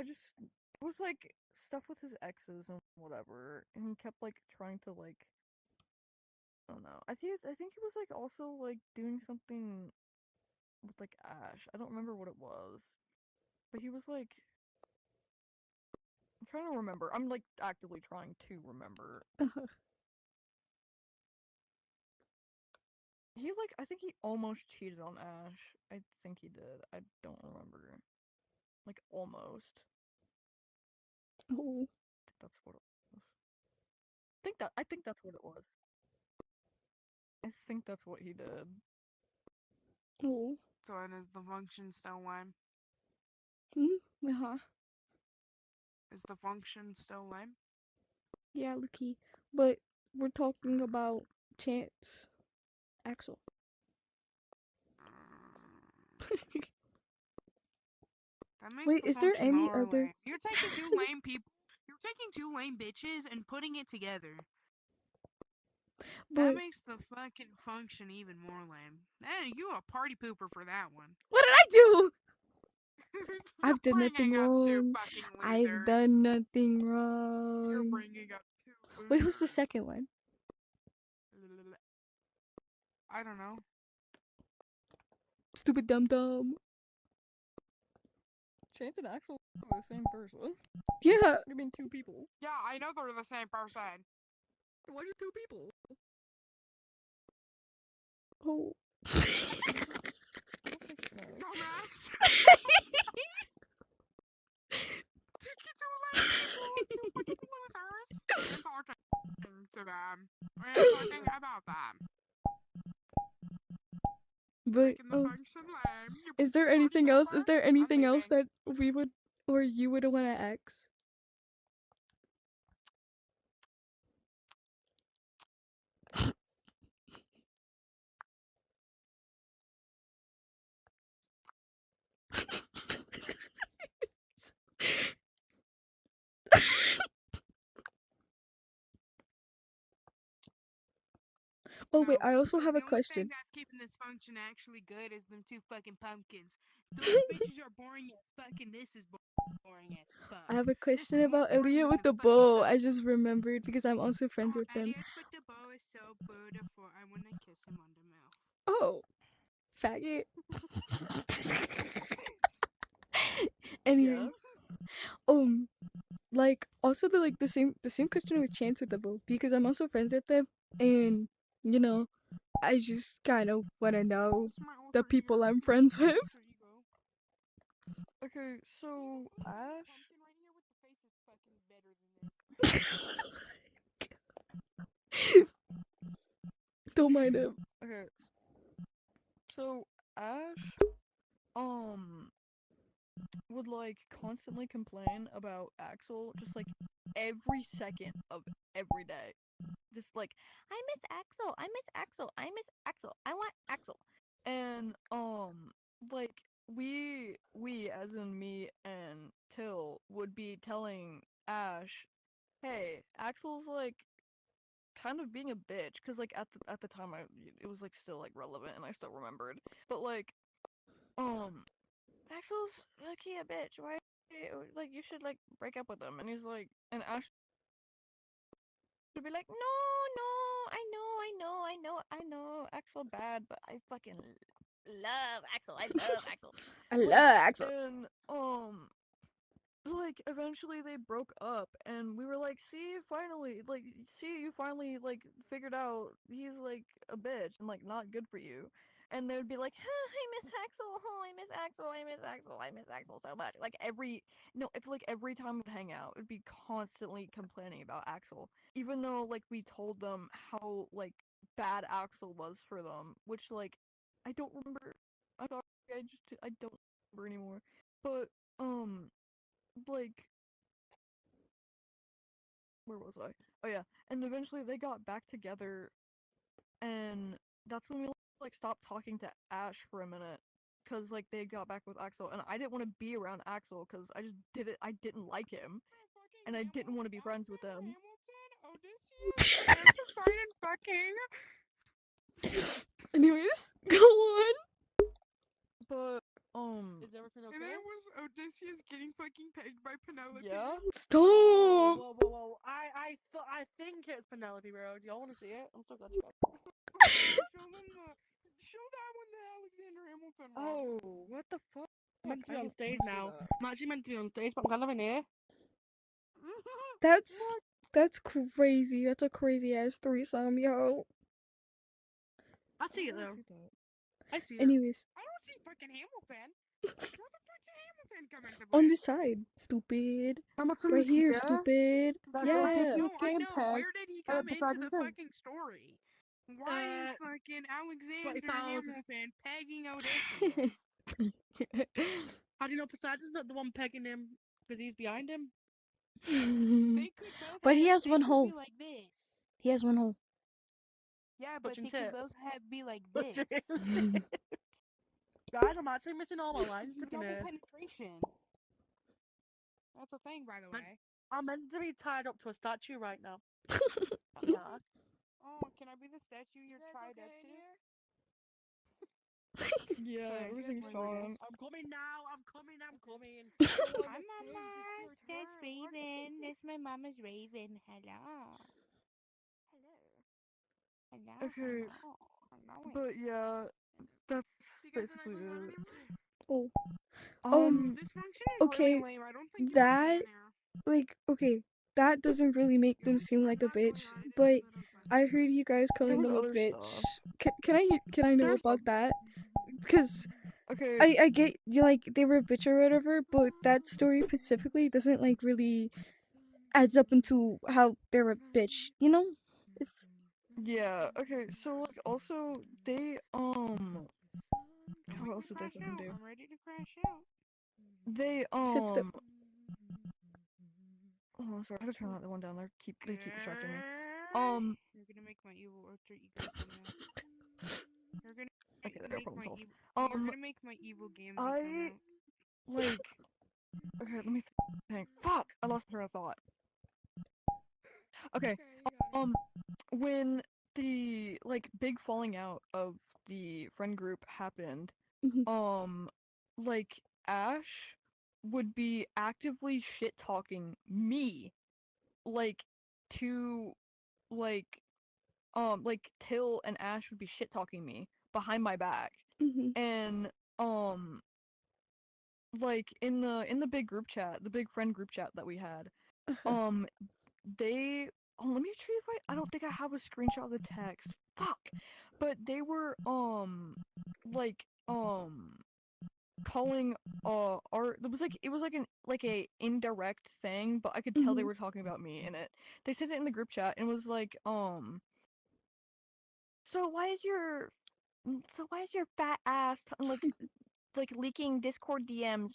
it was like stuff with his exes and whatever, and he kept like trying to like I don't know. I think he was like also like doing something with like Ash. I don't remember what it was, but he was like I'm trying to remember. I'm like actively trying to remember. He like I think he almost cheated on Ash. I think he did. I don't remember. Like almost. Oh. That's what it was. I think that's what it was. I think that's what he did. Oh. So is the function still lame? Uh-huh. Is the function still lame? Yeah, Lucky. But we're talking about Chance. Axel. That makes Wait, the is there function any more other? lame. You're taking two lame people. You're taking two lame bitches and putting it together. That But makes the fucking function even more lame. Hey, you a party pooper for that one. what did I do? You're I've done nothing bringing up two wrong. fucking I've losers. done nothing You're wrong. bringing up two losers. Wait, who's the second one? I don't know. Stupid dum dum. Chance and Axel are the same person. Yeah. You mean two people? Yeah, I know they're the same person. Why are two people? Oh. Dumbass. Two fucking losers. And talking to them. And talking about them. But Making the function lame. is there anything else? Is there anything else that we would or you would want to ask? Oh wait, I also have a The only thing question. that's keeping this function actually good is them two fucking pumpkins. Those bitches are boring as fuck, and this is boring as fuck. I have a question This is more about boring Elliot than with the fucking bow. I pumpkins. just remembered because I'm also friends with them. Elliot with the bow is so beautiful. I wanna kiss him on the mouth. Oh, faggot. Anyways, like also the same question with Chance with the bow because I'm also friends with them, and you know, I just kind of want to know the people I'm friends with. Okay, so Ash. Don't mind him. Okay, so Ash, would like constantly complain about Axel, just like every second of every day. Just like, I miss Axel, I miss Axel, I miss Axel, I want Axel. And like we as in me and Till would be telling Ash, hey, Axel's like kind of being a bitch, cause like at the time it was like still like relevant and I still remembered, but like Axel's low-key a bitch. Why? Like, you should, like, break up with him. And he's like, and Ash would be like, no, no, I know, Axel bad, but I fucking love Axel. I love Axel. I Like, love Axel. and, like, eventually they broke up, and we were like, see, finally, like, see, you finally, like, figured out he's, like, a bitch and, like, not good for you. And they would be like, I miss Axel, oh, I miss Axel, I miss Axel, I miss Axel so much. Like, every time we'd hang out, it'd be constantly complaining about Axel. Even though, like, we told them how, like, bad Axel was for them, which, like, I don't remember. I'm sorry, I don't remember anymore. But, like, where was I? Oh yeah, and eventually they got back together, and that's when we like stopped talking to Ash for a minute, cause like they got back with Axel, and I didn't want to be around Axel, cause I didn't like him, and I didn't want to be friends with him. Anyways, go on. But um, Is everything And then okay? it was Odysseus getting fucking pegged by Penelope. yeah. Stop. Whoa. I think it's Penelope, bro. Do y'all want to see it? I'm so glad you got Show that one to Alexander Hamilton. Rob. Oh, what the fuck? I'm meant to be I on didn't stage see now. that. I'm actually meant to be on stage, but I'm kind of in here. That's crazy. That's a crazy ass threesome, yo. I see Why it did I though. see that? I see it. Anyways, I don't see fucking Hamilton. Where the fuck did Hamilton come into play? on this side, stupid. Hamilton's Right here, here. stupid. That's Yeah. Odysseus No, I getting know. pegged. Where did he come into Poseidon's the in. fucking story? Why is fucking Alexander 20,000. Hamilton pegging Odysseus? How do you know Poseidon's not the one pegging him? Because he's behind him. They could both. But he have, has they one could hole. Be like this. He has one hole. Yeah, but Touching they could tip. both be like Touching this. Guys, I'm actually missing all my lines to be Double honest. penetration. That's a thing, by the But- way. I'm meant to be tied up to a statue right now. Oh, can I be the statue you're tied up to? Yeah, Sorry, everything's good fine. I'm coming now. I'm coming. Hi, Mama. That's Raven. That's my mama's Raven. Hello. Hello. Okay, Hello. but yeah, that's Do you guys basically not it. Oh. This function is okay, really lame. I don't think that- Like, okay, that doesn't really make them seem like a bitch, but I heard you guys calling was them a other bitch. stuff. Can I know There's about that? Because Okay, I get you like they were a bitch or whatever, but that story specifically doesn't like really adds up into how they're a bitch, you know? If yeah, okay, so like also they what else did they fucking do? I'm ready to crash out. They Sit still. oh sorry, I have to turn that one down. They keep distracting me. You're gonna make my evil alter ego come out. You're gonna Okay, there, make problem my solved. you're gonna make my evil game come I out. like okay, let me think. Fuck, I lost my train of thought. Okay, when the like big falling out of the friend group happened, Mhm. like Ash would be actively shit talking me, like to like Till and Ash would be shit talking me behind my back, Mhm. and like in the big group chat, the big friend group chat that we had, they let me see if I don't think I have a screenshot of the text. Fuck. But they were like calling our it was like a indirect thing, but I could tell they Mhm. were talking about me in it. They said it in the group chat and was like so why is your fat ass like leaking Discord DMs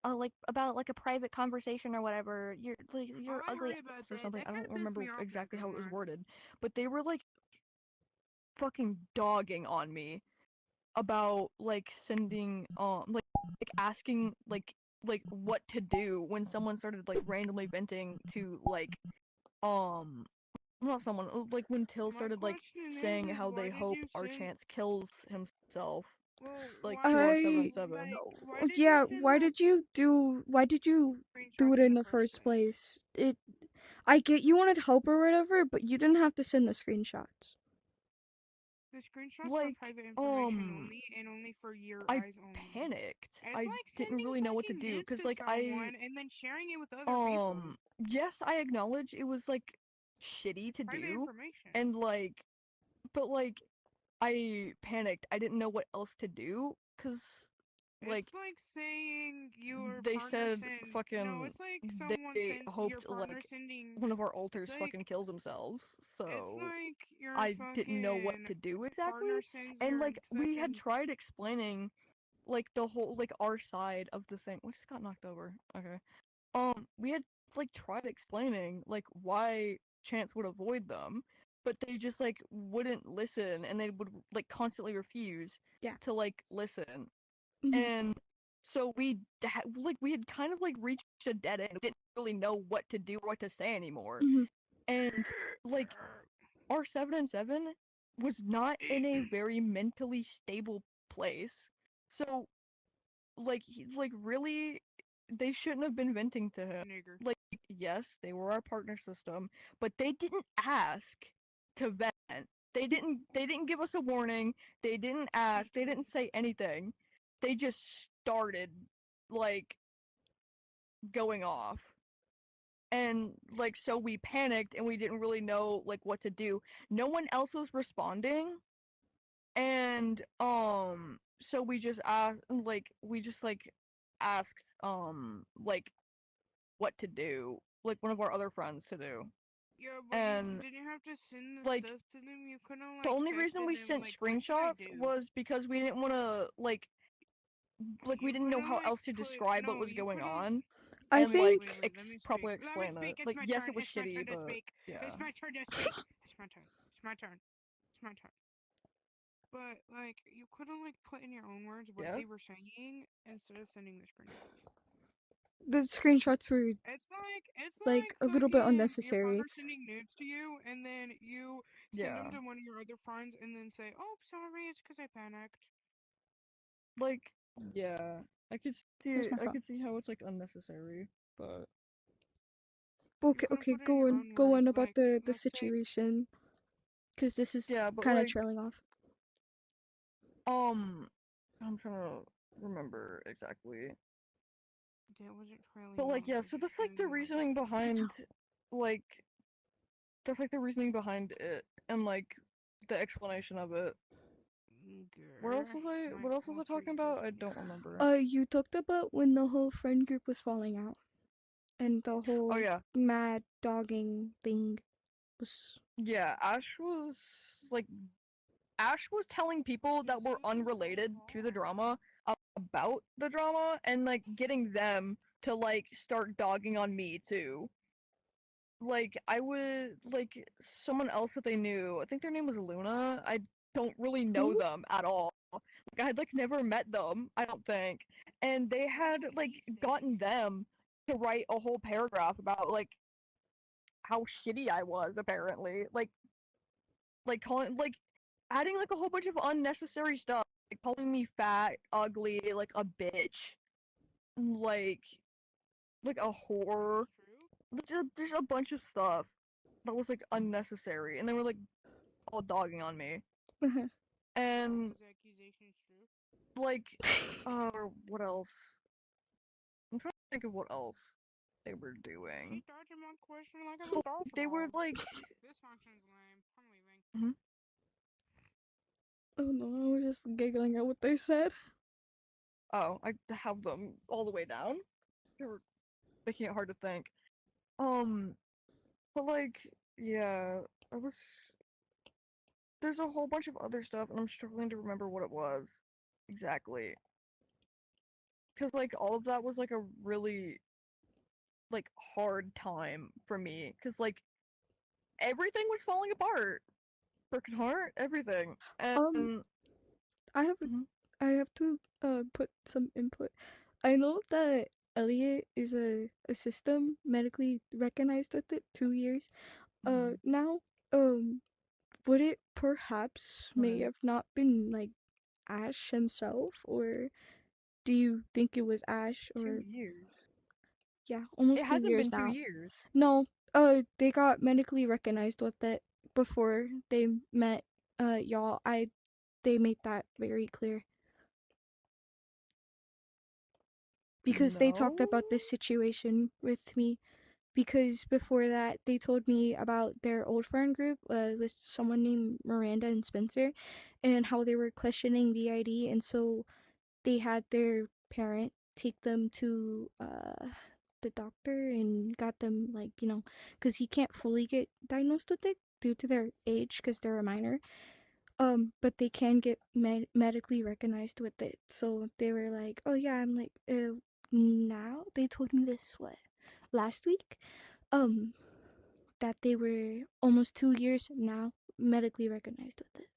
like about like a private conversation or whatever. You're I ugly heard about or that. something. That I kinda don't pissed remember me off, not exactly how it gonna was lie. worded, but they were like fucking dogging on me about like sending like asking like what to do when someone started like randomly venting to not someone like when Till My started like question saying is how why they did hope you our send- chance kills himself Well, like why to our I 7-7. why did you yeah, send why that did you do screenshot it in the first place? I get you wanted help or whatever, but you didn't have to send the screenshots. The screenshots Like, were private information only and only for your I eyes only. panicked. It's I like didn't sending really know what to fucking do nudes because to like someone and then sharing it with other people. yes, I acknowledge it was like shitty to Private do information. and like but like I panicked. I didn't know what else to do cuz like it's like saying your they partner said send fucking no, it's like someone they sent your hoped partner like sending one of our alters like, fucking kills themselves. it's So like your I didn't know what to do exactly. partner sends And your like we had fucking- tried explaining like the whole like our side of the thing. We just got knocked over. Okay. We had like tried explaining like why Chance would avoid them, but they just like wouldn't listen and they would like constantly refuse Yeah. to like listen. Mhm. And so we had kind of like reached a dead end. We didn't really know what to do or what to say anymore. Mhm. And like our 7-7 was not in a very mentally stable place. So like really, they shouldn't have been venting to him. Nigger. Like, yes, they were our partner system, but they didn't ask to vent. They didn't give us a warning. They didn't ask. They didn't say anything. They just started like going off. And like so we panicked and we didn't really know like what to do. No one else was responding. And so we just asked like what to do. Like one of our other friends to do. Yeah, but And you didn't have to send the like stuff to them. You could have the like only reason texted we them, sent like, what should I screenshots do? was because we didn't want to like we You didn't know coulda, how like, else to put describe what no, was you going coulda on I and like think wait, let me speak. properly Let me explain speak. it. It's Like my yes, turn. it was It's my shitty, turn to but speak. yeah. It's my turn to speak. It's my turn. It's my turn. It's my turn. But like, you could have like put in your own words what Yes? they were saying instead of sending the screenshots. the screenshots were It's like a little bit fucking your unnecessary. partner sending nudes to you, and then you send them Yeah. to one of your other friends, and then say, "Oh, sorry, it's because I panicked." Like yeah. I could Where's my I phone? could see how it's like unnecessary, but You Okay, could have okay, put it in your own go on words, about like, the let's say, situation, because this is yeah, but kind of like trailing off. I'm trying to remember exactly. that wasn't trailing But like off. yeah, You're so just that's like the doing it reasoning behind like that's like the reasoning behind it and like the explanation of it. What else was I talking about? I don't remember. You talked about when the whole friend group was falling out, and the Oh whole yeah. mad dogging thing was. Yeah, like Ash was telling people that were unrelated to the drama about the drama and like getting them to like start dogging on me too. Like I would like someone else that they knew. I think their name was Luna. I don't really know Who? them at all. Like I had like never met them, I don't think. And they had like gotten them to write a whole paragraph about like how shitty I was apparently. Like calling like adding like a whole bunch of unnecessary stuff. Like calling me fat, ugly, like a bitch. Like like a whore. Just a bunch of stuff that was like unnecessary, and they were like all dogging on me. And those accusations true? like, what else? I'm trying to think of what else they were doing. She dodged my question like I'm So, a golf they were ball. like, This function's lame. I'm leaving. Oh no, I was just giggling at what they said. oh, I have them all the way down. They were making it hard to think. But like, yeah, I was. There's a whole bunch of other stuff, and I'm struggling to remember what it was exactly. Cause like all of that was like a really like hard time for me. Cause like everything was falling apart. Broken heart, everything. Um, And I have Mhm. I have to put some input. I know that Elliot is a system medically recognized with it 2 years. Now, would it perhaps may Right. have not been like Ash himself, or do you think it was Ash, 2 years. yeah, It almost two hasn't years been two now? years. No, they got medically recognized with it before they met y'all. They made that very clear. Because they talked No. about this situation with me, because before that they told me about their old friend group with someone named Miranda and Spencer, and how they were questioning the ID, and so they had their parent take them to the doctor and got them, like, because he can't fully get diagnosed with it due to their age, because they're a minor, but they can get medically recognized with it. So they were like, oh yeah, I'm like, now they told me this, what, last week, that they were almost 2 years now medically recognized with it.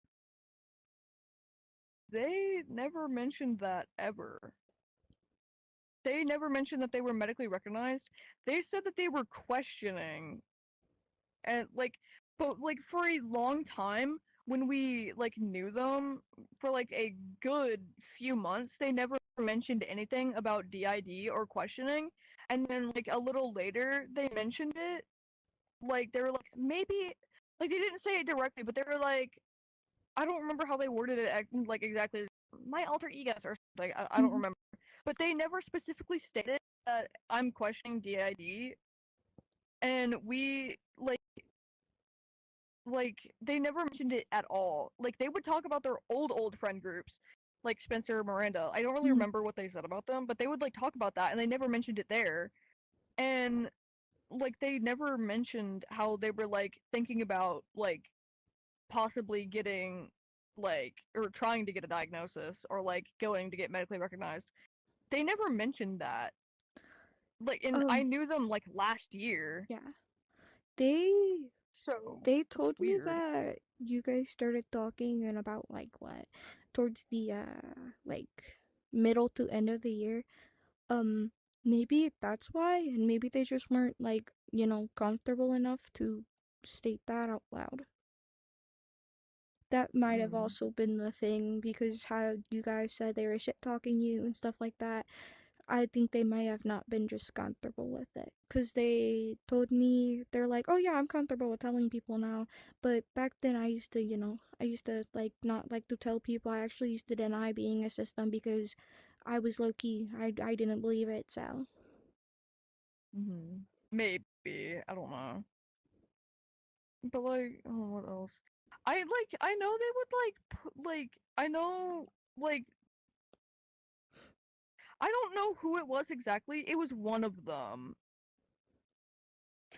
They never mentioned that ever. They never mentioned that they were medically recognized. They said that they were questioning. And like but like for a long time when we like knew them for like a good few months, they never mentioned anything about DID or questioning. And then like a little later, they mentioned it. Like they were like maybe like they didn't say it directly, but they were like I don't remember how they worded it like exactly. My alter egos or something. I don't Mhm. remember. But they never specifically stated that I'm questioning DID, and we like they never mentioned it at all. Like they would talk about their old friend groups, like Spencer, Miranda. I don't really Mhm. remember what they said about them, but they would like talk about that, and they never mentioned it there. And like they never mentioned how they were like thinking about like possibly getting like or trying to get a diagnosis or like going to get medically recognized. They never mentioned that. Like and I Um, knew them like last year. yeah. They So they it's told me weird. that you guys started talking in about like what towards the like middle to end of the year. Um, maybe that's why, and maybe they just weren't like, comfortable enough to state that out loud. That might have Mm. also been the thing because how you guys said they were shit talking you and stuff like that. I think they might have not been just comfortable with it. Because they told me, they're like, oh yeah, I'm comfortable with telling people now. But back then I used to, I used to like not like to tell people. I actually used to deny being a system because I was low key. I didn't believe it, so. Hmm. Maybe I don't know. But like, oh, what else? I know they would like like I know like I don't know who it was exactly. It was one of them.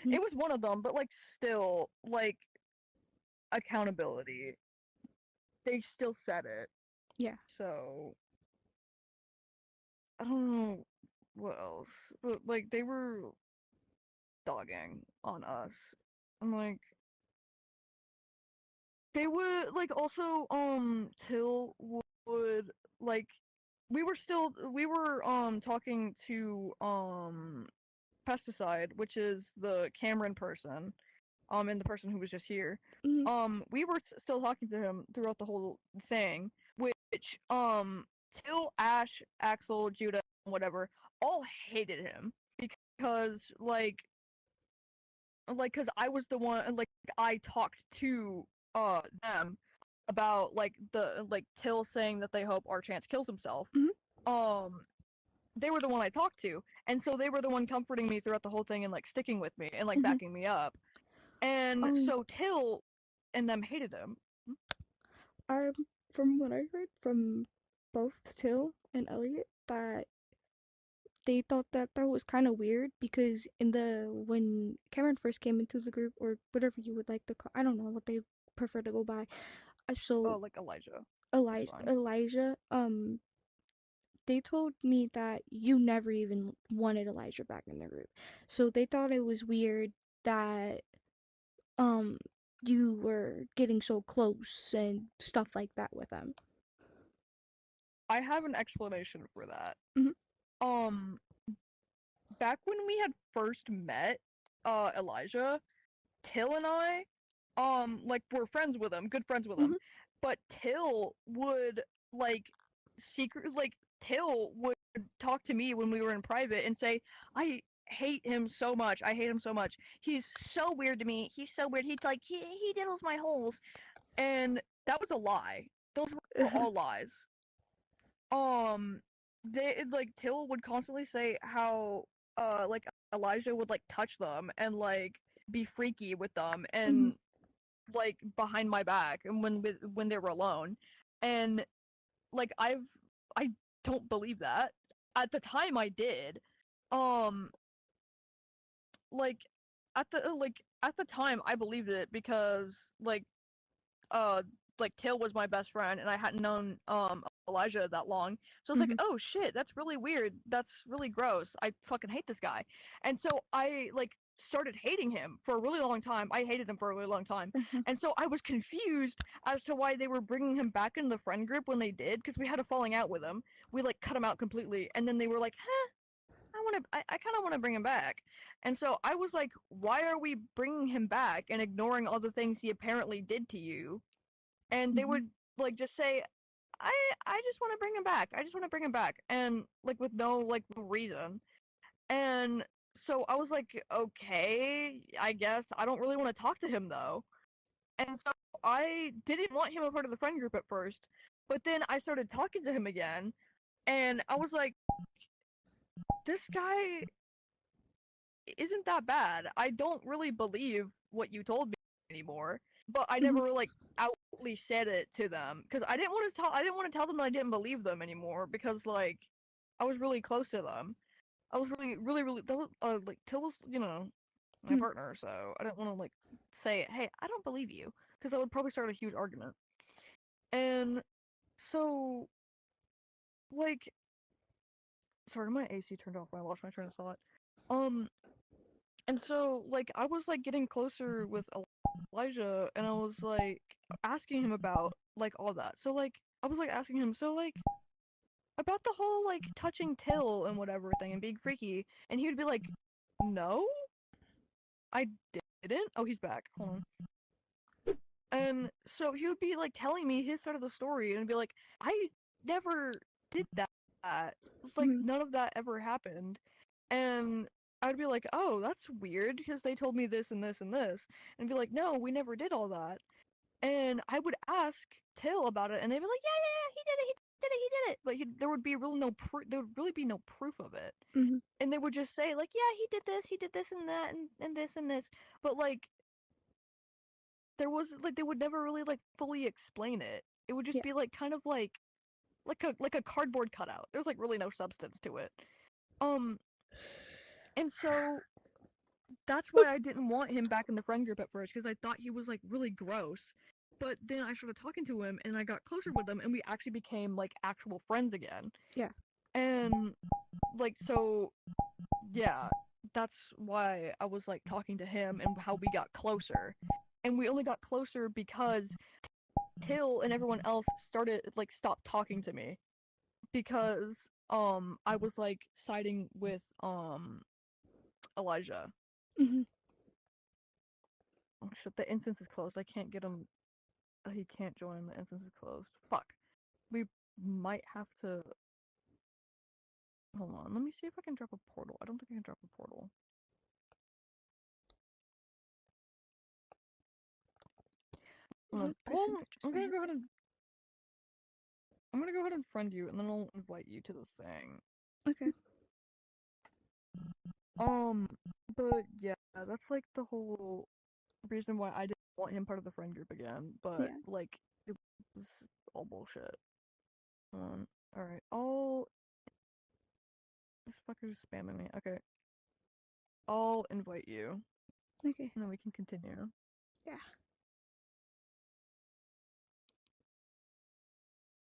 Mm. It was one of them, but like still like accountability. They still said it. Yeah. So I don't know what else. But like they were dogging on us. I'm like they would like also Till would like we were talking to Pesticide, which is the Cameron person, and the person who was just here. Mm-hmm. We were still talking to him throughout the whole thing, which Till, Ash, Axel, Judah, whatever, all hated him because cuz I was the one like I talked to them about like the like Till saying that they hope Archance kills himself. Mm-hmm. Um they were the one I talked to, and so they were the one comforting me throughout the whole thing and like sticking with me and like Mm-hmm. backing me up. And Um, so Till and them hated him. um, from what I heard from both Till and Elliot, that they thought that that was kind of weird because when Cameron first came into the group or whatever you would like to call, I don't know what they prefer to go by. Oh, So like Elijah. It's Elijah, fine. Elijah, they told me that you never even wanted Elijah back in the group. So they thought it was weird that um you were getting so close and stuff like that with them. I have an explanation for that. Mhm. Um, back when we had first met, Elijah, Till and I, like were friends with him, good friends with him. Mhm. But Till would like Till would talk to me when we were in private and say, I hate him so much. I hate him so much. He's so weird to me. He's so weird. He's like he diddles my holes. And that was a lie. Those were all lies. They like Till would constantly say how like Elijah would like touch them and like be freaky with them Mhm. and like behind my back and when they were alone. And like I don't believe that. At the time I did. Um like at the time I believed it because uh Till was my best friend and I hadn't known Elijah that long. So I was like, Mhm. "Oh shit, that's really weird. That's really gross. I fucking hate this guy." And so I like started hating him for a really long time. I hated him for a really long time. Mhm. And so I was confused as to why they were bringing him back in the friend group when they did because we had a falling out with him. We like cut him out completely and then they were like, "Huh, I kind of want to bring him back." And so I was like, "Why are we bringing him back and ignoring all the things he apparently did to you?" and they Mhm. would like just say, I just want to bring him back. I just want to bring him back, and like with no reason. And so I was like, okay, I guess I don't really want to talk to him though. And so I didn't want him a part of the friend group at first, but then I started talking to him again, and I was like, this guy isn't that bad. I don't really believe what you told me anymore. But I Mhm. never like outly said it to them because I didn't want to tell. I didn't want to tell them that I didn't believe them anymore because like I was really close to them. I was really that was, like Till was my Mhm. partner, so I didn't want to like say, hey, I don't believe you, because that would probably start a huge argument. And so like, sorry, my AC turned off when I lost my train of thought. Um, and so like I was like getting closer with Elijah, and I was like asking him about like all that. So like I was like asking him, so like about the whole like touching Till and whatever thing and being freaky, and he would be like, no, I didn't. Oh, he's back. Hold on. And so he would be like telling me his side of the story and be like, I never did that. Like Mhm. none of that ever happened. And I'd be like, oh, that's weird because they told me this and this and this. And be like, no, we never did all that. And I would ask Till about it, and they'd be like, yeah, he did it, he did it. But there would be really no proof. There would really be no proof of it. Mhm. And they would just say like, yeah, he did this and that and this and this. But like there was like they would never really like fully explain it. It would just Yeah. be like kind of like a cardboard cutout. There's like really no substance to it. Um, and so that's why I didn't want him back in the friend group at first because I thought he was like really gross. But then I started talking to him and I got closer with him and we actually became like actual friends again. Yeah. And like so yeah, that's why I was like talking to him and how we got closer. And we only got closer because Till and everyone else started like stopped talking to me because I was like siding with Elijah. Mhm. Oh shit, the instance is closed. I can't get him. He can't join. The instance is closed. Fuck. We might have to. Hold on. Let me see if I can drop a portal. I don't think I can drop a portal. Hold on. What person that just I'm gonna go answered? ahead and friend you, and then I'll invite you to the thing. Okay. But yeah, that's like the whole reason why I didn't want him part of the friend group again. But Yeah. like, it was all bullshit. Alright. I'll. This fucker's spamming me. Okay. I'll invite you, Okay. and then we can continue.